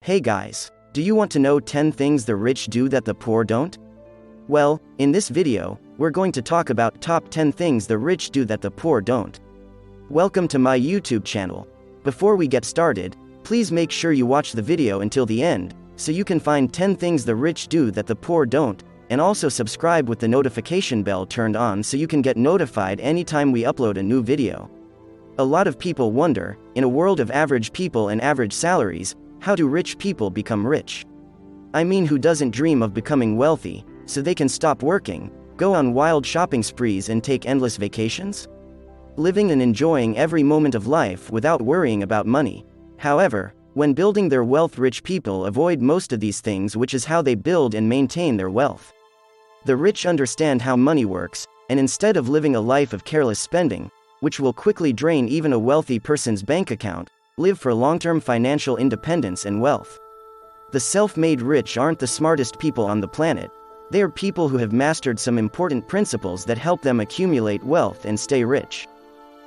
Hey guys, do you want to know 10 things the rich do that the poor don't? Well, in this video, we're going to talk about top 10 things the rich do that the poor don't. Welcome to my YouTube channel. Before we get started, please make sure you watch the video until the end, so you can find 10 things the rich do that the poor don't, and also subscribe with the notification bell turned on so you can get notified anytime we upload a new video. A lot of people wonder, in a world of average people and average salaries, how do rich people become rich? I mean, who doesn't dream of becoming wealthy, so they can stop working, go on wild shopping sprees and take endless vacations? Living and enjoying every moment of life without worrying about money. However, when building their wealth, rich people avoid most of these things, which is how they build and maintain their wealth. The rich understand how money works, and instead of living a life of careless spending, which will quickly drain even a wealthy person's bank account, live for long-term financial independence and wealth. The self-made rich aren't the smartest people on the planet. They are people who have mastered some important principles that help them accumulate wealth and stay rich.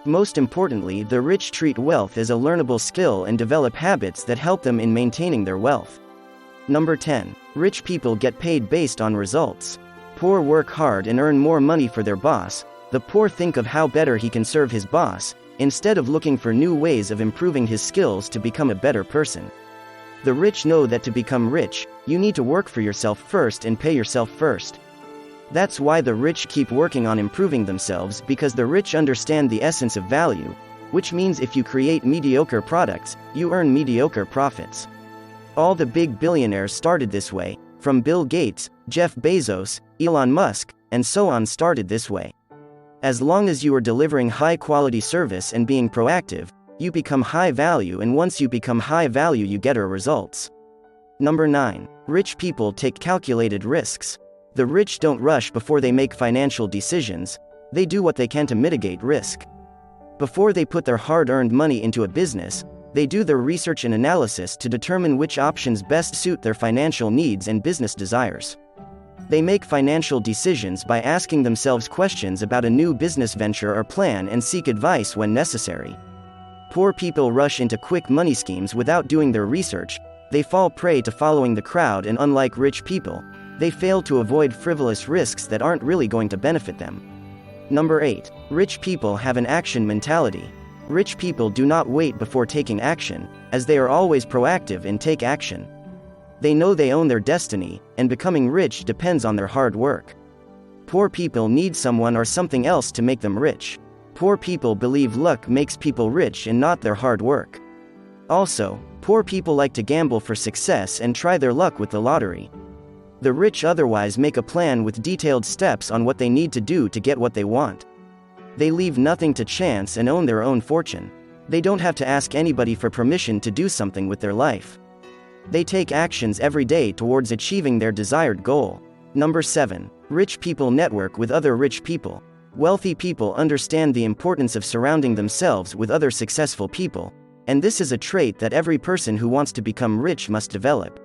Most importantly, the rich treat wealth as a learnable skill and develop habits that help them in maintaining their wealth. Number 10. Rich people get paid based on results. Poor work hard and earn more money for their boss. The poor think of how better he can serve his boss, instead of looking for new ways of improving his skills to become a better person. The rich know that to become rich, you need to work for yourself first and pay yourself first. That's why the rich keep working on improving themselves, because the rich understand the essence of value, which means if you create mediocre products, you earn mediocre profits. All the big billionaires started this way, from Bill Gates, Jeff Bezos, Elon Musk, and so on started this way. As long as you are delivering high-quality service and being proactive, you become high value, and once you become high value you get results. Number 9. Rich people take calculated risks. The rich don't rush before they make financial decisions, they do what they can to mitigate risk. Before they put their hard-earned money into a business, they do their research and analysis to determine which options best suit their financial needs and business desires. They make financial decisions by asking themselves questions about a new business venture or plan and seek advice when necessary. Poor people rush into quick money schemes without doing their research, they fall prey to following the crowd, and unlike rich people, they fail to avoid frivolous risks that aren't really going to benefit them. Number 8. Rich people have an action mentality. Rich people do not wait before taking action, as they are always proactive and take action. They know they own their destiny, and becoming rich depends on their hard work. Poor people need someone or something else to make them rich. Poor people believe luck makes people rich and not their hard work. Also, poor people like to gamble for success and try their luck with the lottery. The rich otherwise make a plan with detailed steps on what they need to do to get what they want. They leave nothing to chance and own their own fortune. They don't have to ask anybody for permission to do something with their life. They take actions every day towards achieving their desired goal. Number 7. Rich people network with other rich people. Wealthy people understand the importance of surrounding themselves with other successful people, and this is a trait that every person who wants to become rich must develop.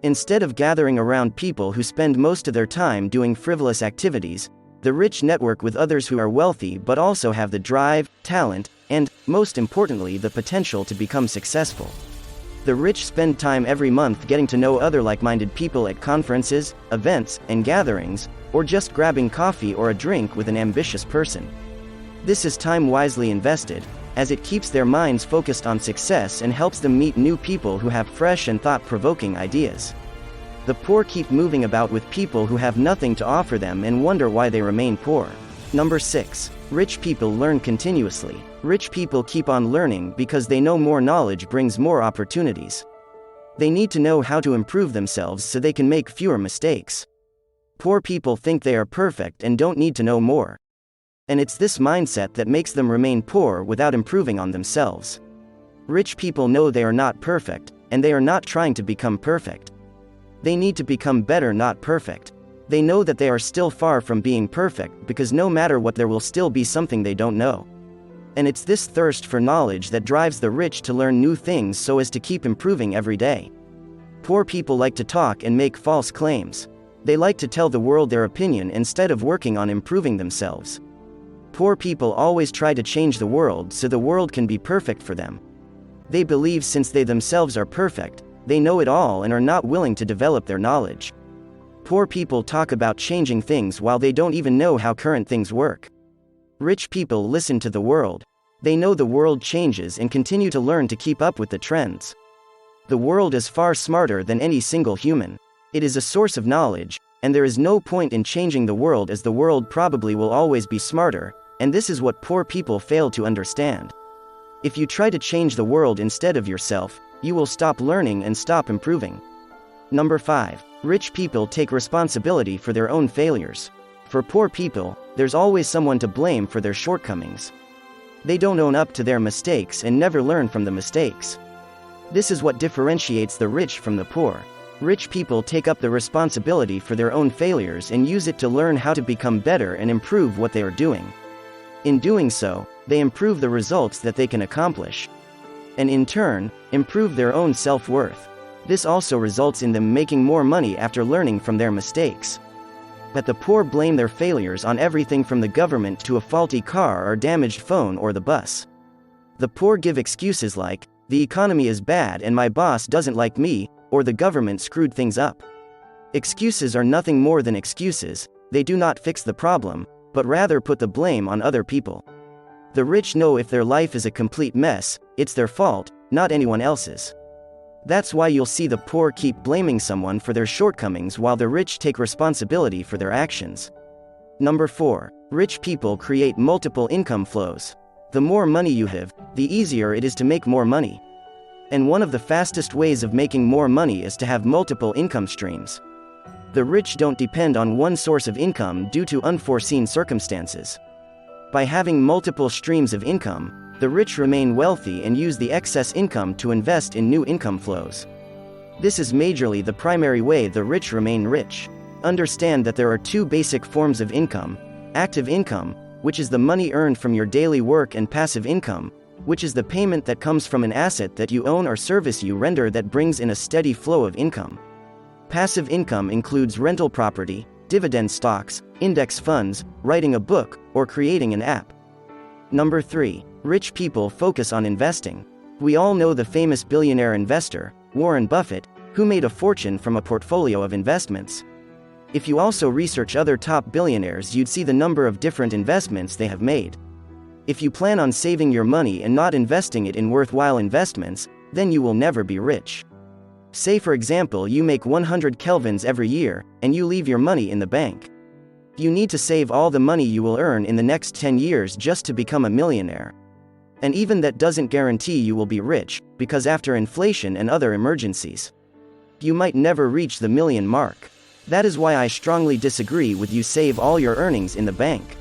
Instead of gathering around people who spend most of their time doing frivolous activities, the rich network with others who are wealthy but also have the drive, talent, and, most importantly, the potential to become successful. The rich spend time every month getting to know other like-minded people at conferences, events, and gatherings, or just grabbing coffee or a drink with an ambitious person. This is time wisely invested, as it keeps their minds focused on success and helps them meet new people who have fresh and thought-provoking ideas. The poor keep moving about with people who have nothing to offer them and wonder why they remain poor. Number 6. Rich people learn continuously. Rich people keep on learning because they know more knowledge brings more opportunities. They need to know how to improve themselves so they can make fewer mistakes. Poor people think they are perfect and don't need to know more. And it's this mindset that makes them remain poor without improving on themselves. Rich people know they are not perfect, and they are not trying to become perfect. They need to become better, not perfect. They know that they are still far from being perfect, because no matter what, there will still be something they don't know. And it's this thirst for knowledge that drives the rich to learn new things so as to keep improving every day. Poor people like to talk and make false claims. They like to tell the world their opinion instead of working on improving themselves. Poor people always try to change the world so the world can be perfect for them. They believe since they themselves are perfect, they know it all and are not willing to develop their knowledge. Poor people talk about changing things while they don't even know how current things work. Rich people listen to the world. They know the world changes and continue to learn to keep up with the trends. The world is far smarter than any single human. It is a source of knowledge, and there is no point in changing the world as the world probably will always be smarter, and this is what poor people fail to understand. If you try to change the world instead of yourself, you will stop learning and stop improving. Number 5. Rich people take responsibility for their own failures. For poor people, there's always someone to blame for their shortcomings. They don't own up to their mistakes and never learn from the mistakes. This is what differentiates the rich from the poor. Rich people take up the responsibility for their own failures and use it to learn how to become better and improve what they are doing. In doing so, they improve the results that they can accomplish. And in turn, improve their own self-worth. This also results in them making more money after learning from their mistakes. But the poor blame their failures on everything from the government to a faulty car or damaged phone or the bus. The poor give excuses like, "The economy is bad and my boss doesn't like me," or "the government screwed things up." Excuses are nothing more than excuses. They do not fix the problem, but rather put the blame on other people. The rich know if their life is a complete mess, it's their fault, not anyone else's. That's why you'll see the poor keep blaming someone for their shortcomings while the rich take responsibility for their actions. Number 4. Rich people create multiple income flows. The more money you have, the easier it is to make more money. And one of the fastest ways of making more money is to have multiple income streams. The rich don't depend on one source of income due to unforeseen circumstances. By having multiple streams of income, the rich remain wealthy and use the excess income to invest in new income flows. This is majorly the primary way the rich remain rich. Understand that there are two basic forms of income: active income, which is the money earned from your daily work, and passive income, which is the payment that comes from an asset that you own or service you render that brings in a steady flow of income. Passive income includes rental property, dividend stocks, index funds, writing a book, or creating an app. Number 3. Rich people focus on investing. We all know the famous billionaire investor, Warren Buffett, who made a fortune from a portfolio of investments. If you also research other top billionaires, you'd see the number of different investments they have made. If you plan on saving your money and not investing it in worthwhile investments, then you will never be rich. Say for example you make 100 kelvins every year, and you leave your money in the bank. You need to save all the money you will earn in the next 10 years just to become a millionaire. And even that doesn't guarantee you will be rich, because after inflation and other emergencies, you might never reach the million mark. That is why I strongly disagree with you save all your earnings in the bank.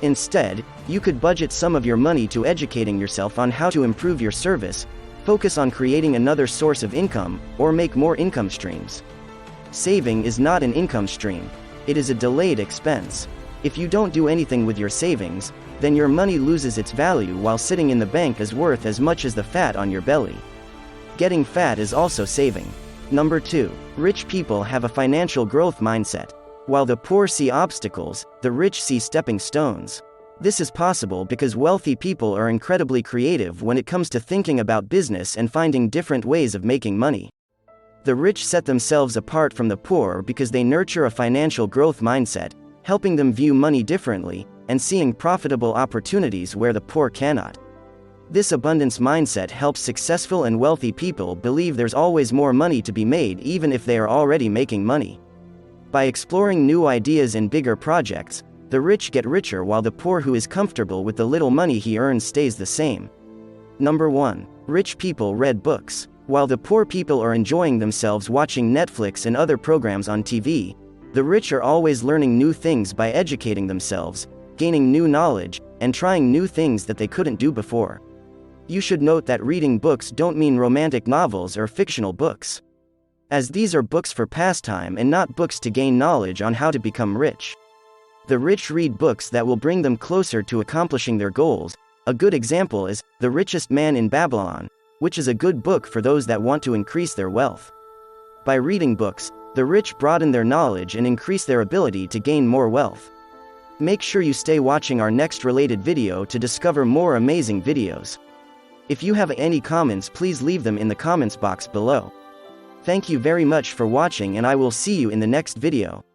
Instead, you could budget some of your money to educating yourself on how to improve your service, focus on creating another source of income, or make more income streams. Saving is not an income stream. It is a delayed expense. If you don't do anything with your savings, then your money loses its value while sitting in the bank is worth as much as the fat on your belly. Getting fat is also saving. Number 2. Rich people have a financial growth mindset. While the poor see obstacles, the rich see stepping stones. This is possible because wealthy people are incredibly creative when it comes to thinking about business and finding different ways of making money. The rich set themselves apart from the poor because they nurture a financial growth mindset, helping them view money differently, and seeing profitable opportunities where the poor cannot. This abundance mindset helps successful and wealthy people believe there's always more money to be made even if they are already making money. By exploring new ideas and bigger projects, the rich get richer while the poor who is comfortable with the little money he earns stays the same. Number 1. Rich people read books. While the poor people are enjoying themselves watching Netflix and other programs on TV, the rich are always learning new things by educating themselves, gaining new knowledge, and trying new things that they couldn't do before. You should note that reading books don't mean romantic novels or fictional books, as these are books for pastime and not books to gain knowledge on how to become rich. The rich read books that will bring them closer to accomplishing their goals. A good example is The Richest Man in Babylon, which is a good book for those that want to increase their wealth. By reading books, the rich broaden their knowledge and increase their ability to gain more wealth. Make sure you stay watching our next related video to discover more amazing videos. If you have any comments, please leave them in the comments box below. Thank you very much for watching and I will see you in the next video.